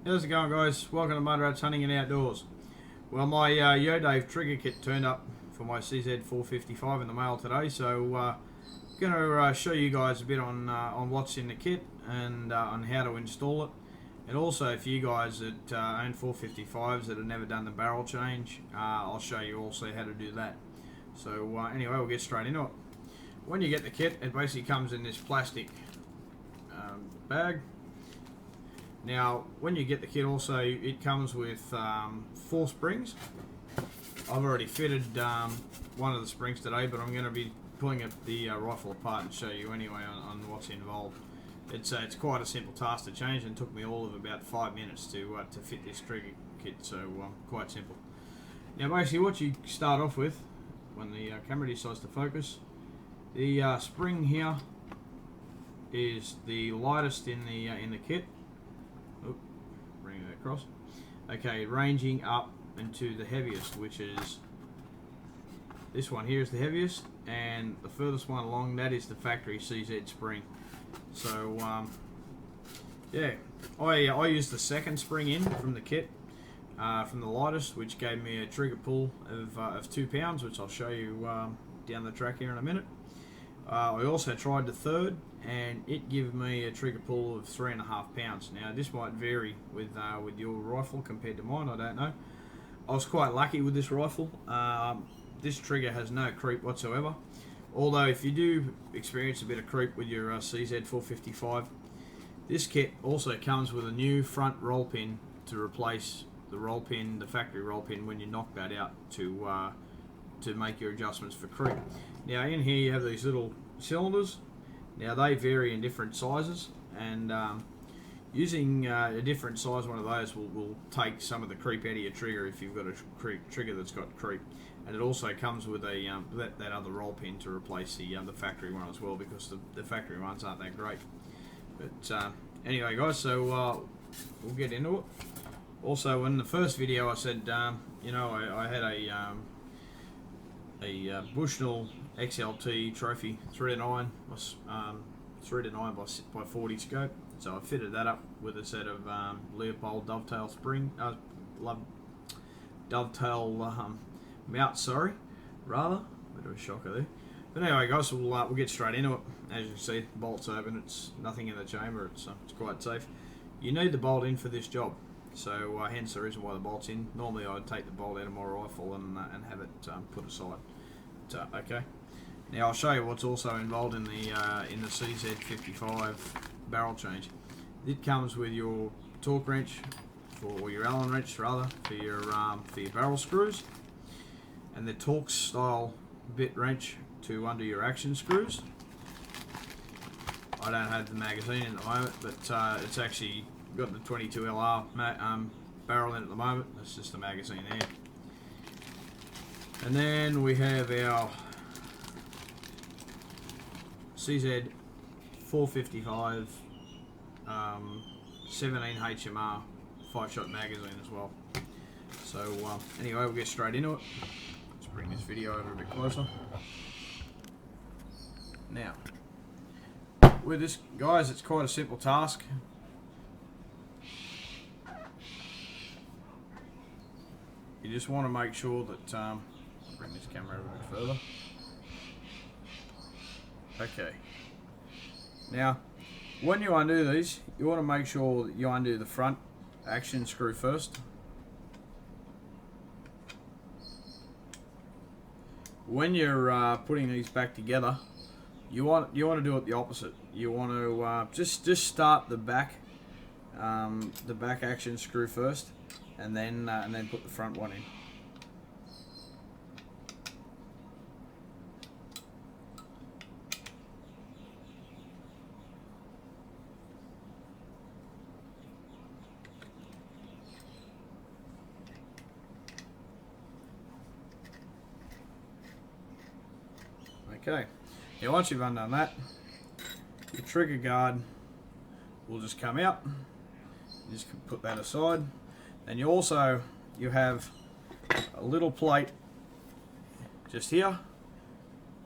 How's it going, guys? Welcome to Mud Rats Hunting and Outdoors. Well, my YoDave trigger kit turned up for my CZ455 in the mail today, so going to show you guys a bit on what's in the kit and on how to install it. And also, for you guys that own 455s that have never done the barrel change, I'll show you also how to do that. So anyway, we'll get straight into it. When you get the kit, it basically comes in this plastic bag. Now, when you get the kit also, it comes with 4 springs. I've already fitted one of the springs today, but I'm going to be pulling the rifle apart and show you anyway on what's involved. It's quite a simple task to change, and took me all of about 5 minutes to fit this trigger kit, so quite simple. Now basically what you start off with, when the camera decides to focus, the spring here is the lightest in the kit. Oop, bring it across. Okay, ranging up into the heaviest, which is this one here is the heaviest, and the furthest one along, that is the factory CZ spring. So yeah, I used the second spring in from the kit, from the lightest, which gave me a trigger pull of 2 pounds, which I'll show you down the track here in a minute. I also tried the third, and it gave me a trigger pull of 3.5 pounds. Now this might vary with your rifle compared to mine, I don't know. I was quite lucky with this rifle. This trigger has no creep whatsoever. Although if you do experience a bit of creep with your CZ455, this kit also comes with a new front roll pin to replace the roll pin, the factory roll pin, when you knock that out to make your adjustments for creep. Now in here you have these little cylinders. Now they vary in different sizes, and using a different size one of those will take some of the creep out of your trigger if you've got a trigger that's got creep. And it also comes with a that other roll pin to replace the factory one as well, because the factory ones aren't that great. But anyway, guys, so we'll get into it. Also, in the first video I said, you know, I had a Bushnell XLT trophy 3-9 by 40 scope. So I fitted that up with a set of Leopold dovetail mounts, rather. Bit of a shocker there. But anyway, guys, we'll get straight into it. As you can see, the bolt's open. It's nothing in the chamber. It's quite safe. You need the bolt in for this job, so hence the reason why the bolt's in. Normally, I'd take the bolt out of my rifle and have it put aside. But, okay. Now I'll show you what's also involved in the CZ55 barrel change. It comes with your torque wrench, or your Allen wrench rather, for your barrel screws, and the torque style bit wrench to undo your action screws. I don't have the magazine at the moment, but it's actually got the 22 LR barrel in at the moment. That's just the magazine there. And then we have our CZ455 17 HMR 5-shot magazine as well. So anyway, we'll get straight into it. Let's bring this video over a bit closer. Now, with this, guys, it's quite a simple task. You just want to make sure that I'll bring this camera over a bit further. Okay. Now, when you undo these, you want to make sure that you undo the front action screw first. When you're putting these back together, you want to do it the opposite. You want to just start the back action screw first, and then put the front one in. Okay, now once you've undone that, your trigger guard will just come out. You just put that aside. And you have a little plate just here,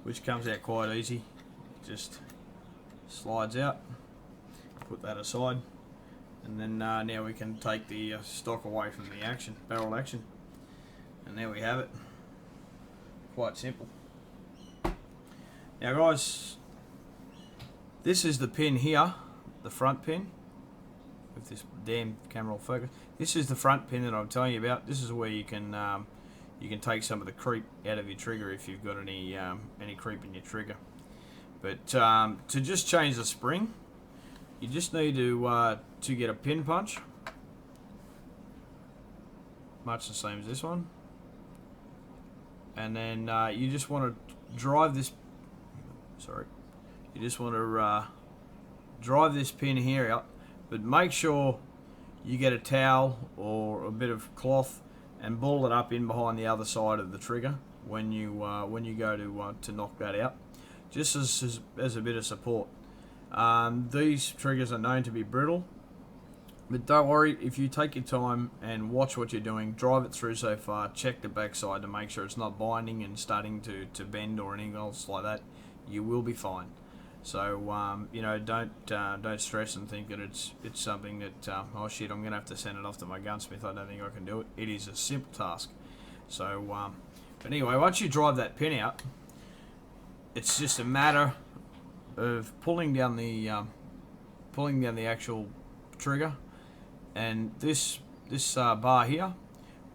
which comes out quite easy. Just slides out. Put that aside. And then now we can take the stock away from the action, barrel action. And there we have it. Quite simple. Now guys, this is the pin here, the front pin. If this damn camera will focus. This is the front pin that I'm telling you about. This is where you can take some of the creep out of your trigger if you've got any creep in your trigger. But to just change the spring, you just need to get a pin punch, much the same as this one, and then you just want to drive this. Sorry, you just want to drive this pin here out, but make sure you get a towel or a bit of cloth and ball it up in behind the other side of the trigger when you go to knock that out, just as a bit of support. These triggers are known to be brittle, but don't worry, if you take your time and watch what you're doing, drive it through so far, check the backside to make sure it's not binding and starting to bend or anything else like that, you will be fine. So you know, don't stress and think that it's something that oh shit, I'm gonna have to send it off to my gunsmith. I don't think I can do it. It is a simple task. So but anyway, once you drive that pin out, it's just a matter of pulling down the actual trigger, and this bar here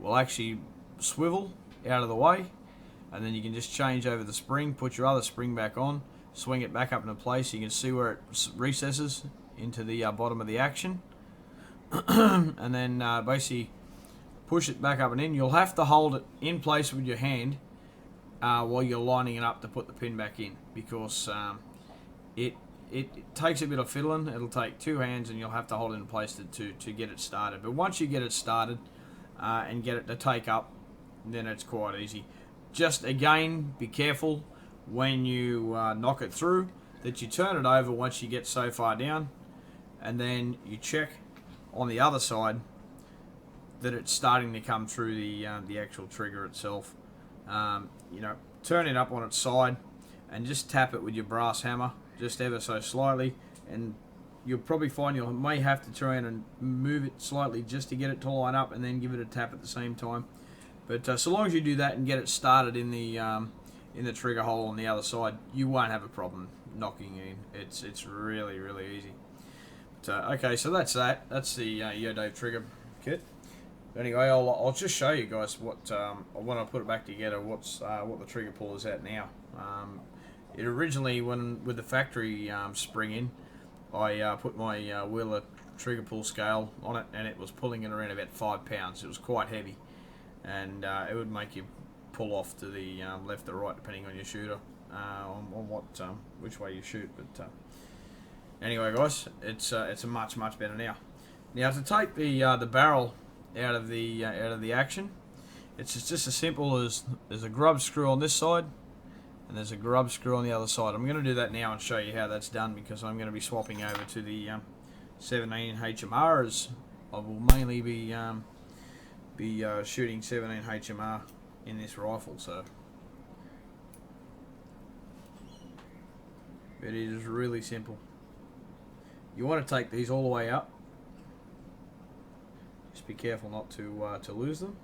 will actually swivel out of the way, and then you can just change over the spring, put your other spring back on, swing it back up into place. You can see where it recesses into the bottom of the action, and then basically push it back up and in. You'll have to hold it in place with your hand while you're lining it up to put the pin back in, because it takes a bit of fiddling. It'll take two hands, and you'll have to hold it in place to get it started. But once you get it started and get it to take up, then it's quite easy. Just again, be careful when you knock it through that you turn it over once you get so far down, and then you check on the other side that it's starting to come through the actual trigger itself. You know, turn it up on its side and just tap it with your brass hammer, just ever so slightly, and you'll probably find you may have to try and move it slightly just to get it to line up, and then give it a tap at the same time. But so long as you do that and get it started in the trigger hole on the other side, you won't have a problem knocking in. It's really easy. But, okay, so that's that. That's the YoDave trigger kit. Anyway, I'll just show you guys what when I put it back together, what the trigger pull is at now. It originally, with the factory spring in, I put my Wheeler trigger pull scale on it, and it was pulling it around about 5 pounds. It was quite heavy, and it would make you pull off to the left or right depending on your shooter, on what which way you shoot. But anyway, guys, it's a much better now. Now to take the barrel out of the action, it's just as simple as there's a grub screw on this side and there's a grub screw on the other side. I'm going to do that now and show you how that's done, because I'm going to be swapping over to the 17 HMR, as I will mainly be shooting 17 HMR in this rifle. So it is really simple. You want to take these all the way up. Just be careful not to lose them.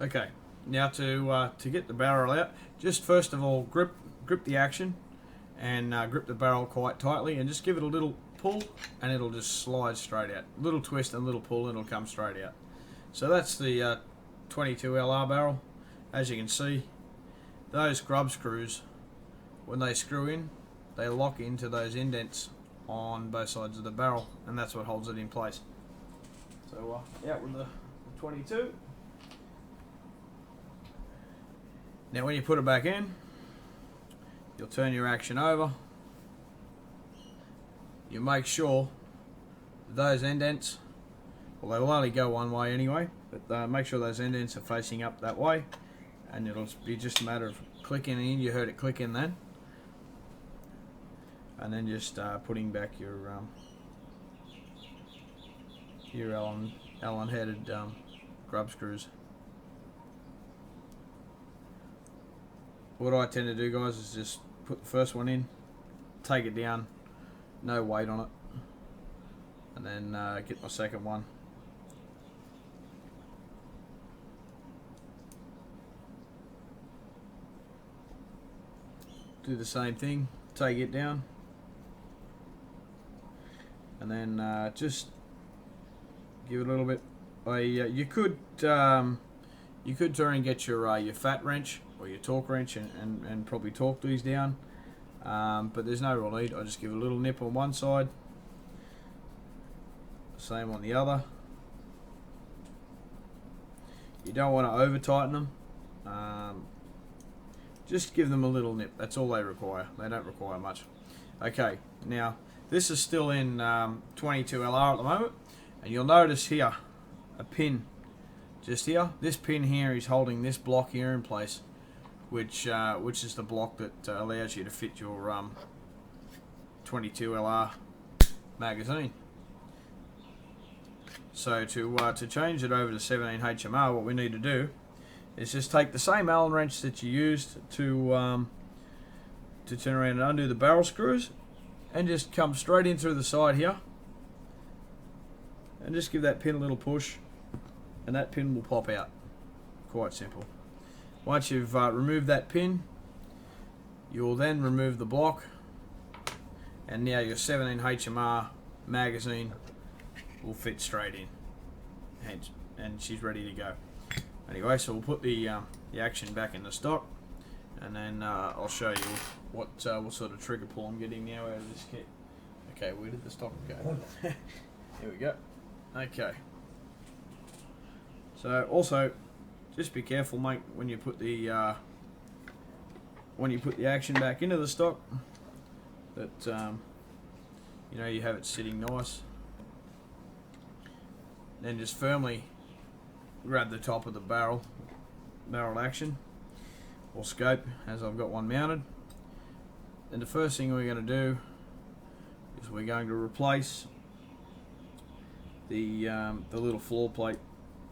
Okay, now to get the barrel out, just first of all grip the action and grip the barrel quite tightly, and just give it a little pull and it'll just slide straight out. A little twist and a little pull and it'll come straight out. So that's the 22 LR barrel. As you can see, those grub screws, when they screw in, they lock into those indents on both sides of the barrel, and that's what holds it in place. So out with the 22. Now when you put it back in, you'll turn your action over. You make sure those indents Well, they will only go one way anyway, but make sure those end ends are facing up that way, and it'll be just a matter of clicking in. You heard it click in then, and then just putting back your Allen headed grub screws. What I tend to do, guys, is just put the first one in, take it down, no weight on it, and then get my second one. Do the same thing, take it down, and then just give it a little bit. You could try and get your fat wrench or your torque wrench and probably torque these down, but there's no real need. I just give it a little nip on one side, same on the other. You don't want to over tighten them. Just give them a little nip. That's all they require. They don't require much. Okay, now this is still in 22LR at the moment, and you'll notice here a pin just here. This pin here is holding this block here in place, which is the block that allows you to fit your 22LR magazine. So to change it over to 17 HMR, what we need to do is just take the same Allen wrench that you used to turn around and undo the barrel screws, and just come straight in through the side here, and just give that pin a little push, and that pin will pop out. Quite simple. Once you've removed that pin, you'll then remove the block, and now your 17 HMR magazine will fit straight in, and she's ready to go. Anyway, so we'll put the action back in the stock, and then I'll show you what sort of trigger pull I'm getting now out of this kit. Okay, where did the stock go? Here we go. Okay. So also, just be careful, mate, when you put the action back into the stock, that you know, you have it sitting nice. Then just firmly grab the top of the barrel action or scope, as I've got one mounted. And the first thing we're going to do is we're going to replace the little floor plate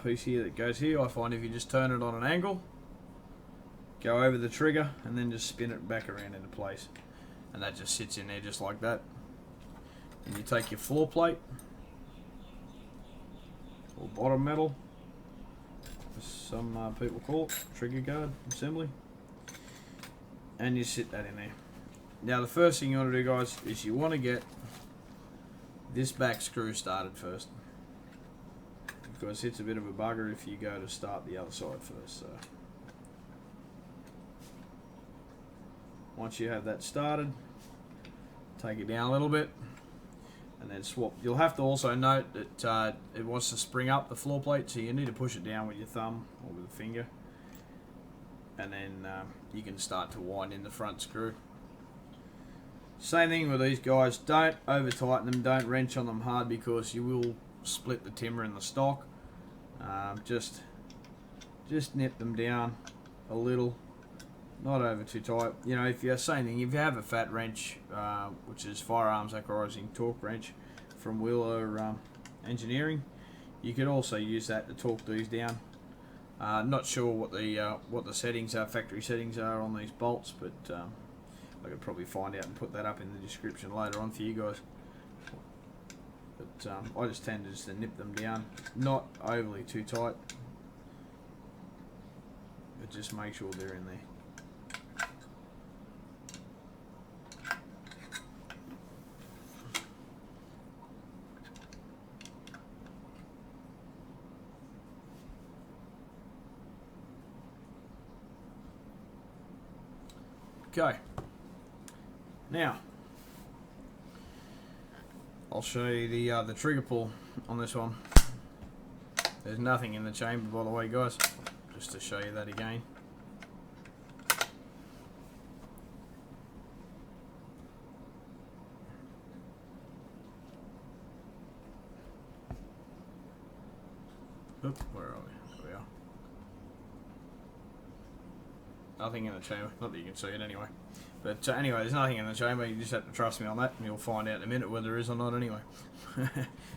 piece here that goes here. I find if you just turn it on an angle, go over the trigger, and then just spin it back around into place, and that just sits in there just like that. And you take your floor plate or bottom metal, as some people call it, trigger guard assembly, and you sit that in there. Now the first thing you want to do, guys, is you want to get this back screw started first, because it's a bit of a bugger if you go to start the other side first. So once you have that started, take it down a little bit, and then swap. You'll have to also note that it wants to spring up the floor plate, so you need to push it down with your thumb or with a finger, and then you can start to wind in the front screw. Same thing with these guys. Don't over tighten them, don't wrench on them hard, because you will split the timber in the stock. Just nip them down a little, not over too tight. You know, if you have a fat wrench, which is firearms acrorising torque wrench from Wheeler Engineering, you could also use that to torque these down. Not sure what the settings are, factory settings are on these bolts, but I could probably find out and put that up in the description later on for you guys. But I just tend to just nip them down, not overly too tight, but just make sure they're in there. Okay, now I'll show you the trigger pull on this one. There's nothing in the chamber, by the way, guys, just to show you that again. Oop, where are we? There we are. Nothing in the chamber. Not that you can see it anyway. But anyway, there's nothing in the chamber. You just have to trust me on that, and you'll find out in a minute whether there is or not anyway.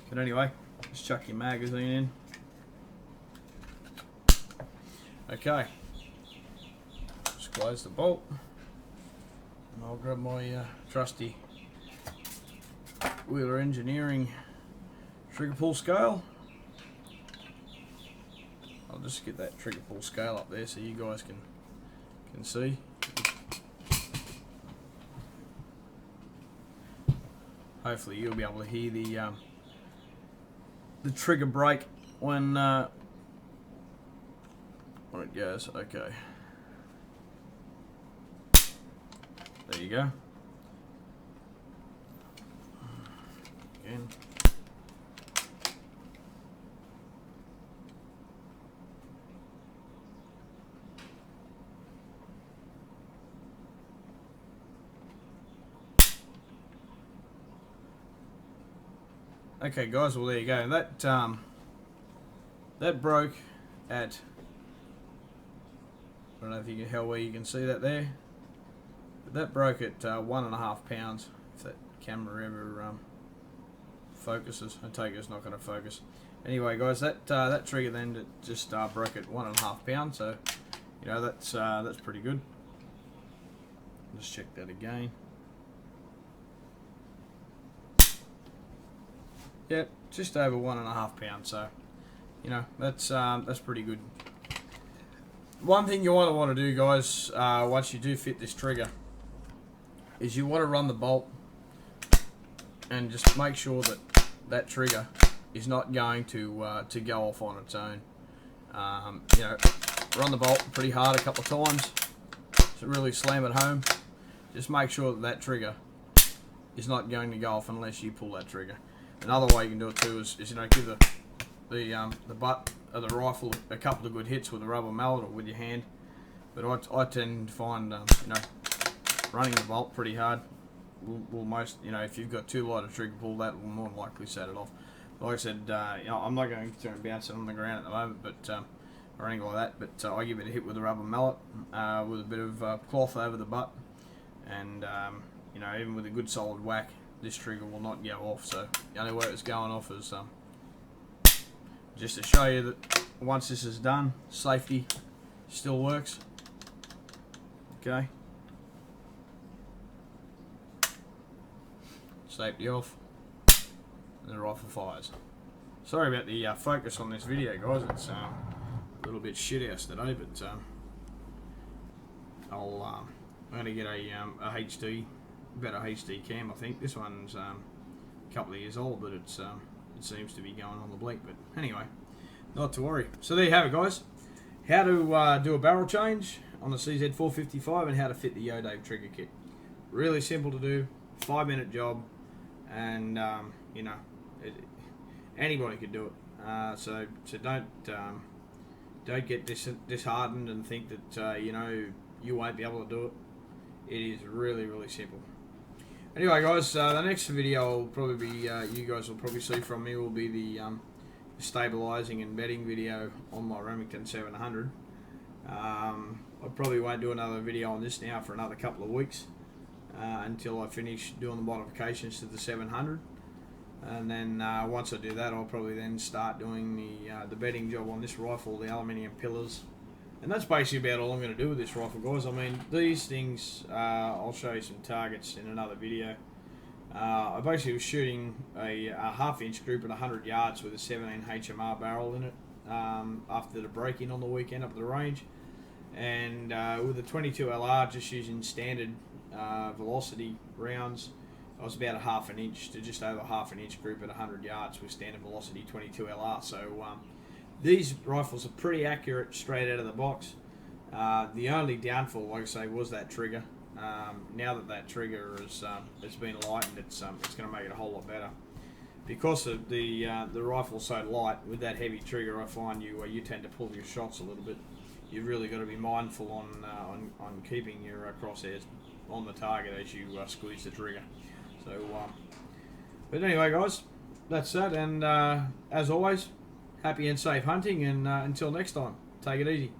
But anyway, just chuck your magazine in. Okay. Just close the bolt. And I'll grab my trusty Wheeler Engineering trigger pull scale. I'll just get that trigger pull scale up there so you guys can see. Hopefully you'll be able to hear the trigger brake when it goes. Okay. There you go. Again. Okay, guys. Well, there you go. That broke at. I don't know if you can how well you can see that there, but that broke at 1.5 pounds. If that camera ever focuses, I take it's not going to focus. Anyway, guys, that trigger then just broke at 1.5 pounds. So, you know, that's pretty good. Just check that again. Yep, just over 1.5 pounds. So, you know, that's pretty good. One thing you want to do, guys, once you do fit this trigger, is you want to run the bolt and just make sure that that trigger is not going to go off on its own. You know, run the bolt pretty hard a couple of times to really slam it home. Just make sure that trigger is not going to go off unless you pull that trigger. Another way you can do it too is you know, give the butt of the rifle a couple of good hits with a rubber mallet or with your hand. But I tend to find you know, running the bolt pretty hard will most, you know, if you've got too light a trigger pull, that will more than likely set it off. Like I said, you know, I'm not going to bounce it on the ground at the moment, but or anything like that. But I give it a hit with a rubber mallet with a bit of cloth over the butt, and you know, even with a good solid whack, this trigger will not go off. So the only way it's going off is just to show you that once this is done, safety still works. Okay. Safety off, and the rifle fires. Sorry about the focus on this video, guys. It's a little bit shit house today, but I'm going to get a HD, better HD cam. I think this one's a couple of years old, but it seems to be going on the bleak. But anyway, not to worry. So there you have it, guys. How to do a barrel change on the CZ455 and how to fit the YoDave trigger kit. Really simple to do, 5-minute job, and you know, anybody could do it. So don't get disheartened and think that you know, you won't be able to do it. It is really, really simple. Anyway, guys, the next video will probably be you guys will probably see from me will be the stabilizing and bedding video on my Remington 700. I probably won't do another video on this now for another couple of weeks until I finish doing the modifications to the 700, and then once I do that, I'll probably then start doing the bedding job on this rifle, the aluminium pillars, and that's basically about all I'm going to do with this rifle, guys. I mean, these things, I'll show you some targets in another video. I basically was shooting a half-inch group at 100 yards with a 17 HMR barrel in it after the break-in on the weekend up at the range, and with a 22 LR, just using standard velocity rounds, I was about a half an inch to just over half an inch group at 100 yards with standard velocity 22 LR. So these rifles are pretty accurate straight out of the box. The only downfall, like I say, was that trigger. Now that trigger has been lightened, it's going to make it a whole lot better. Because of the rifle's so light, with that heavy trigger, I find you tend to pull your shots a little bit. You've really got to be mindful on keeping your crosshairs on the target as you squeeze the trigger. So, but anyway, guys, that's that. And as always, happy and safe hunting, and until next time, take it easy.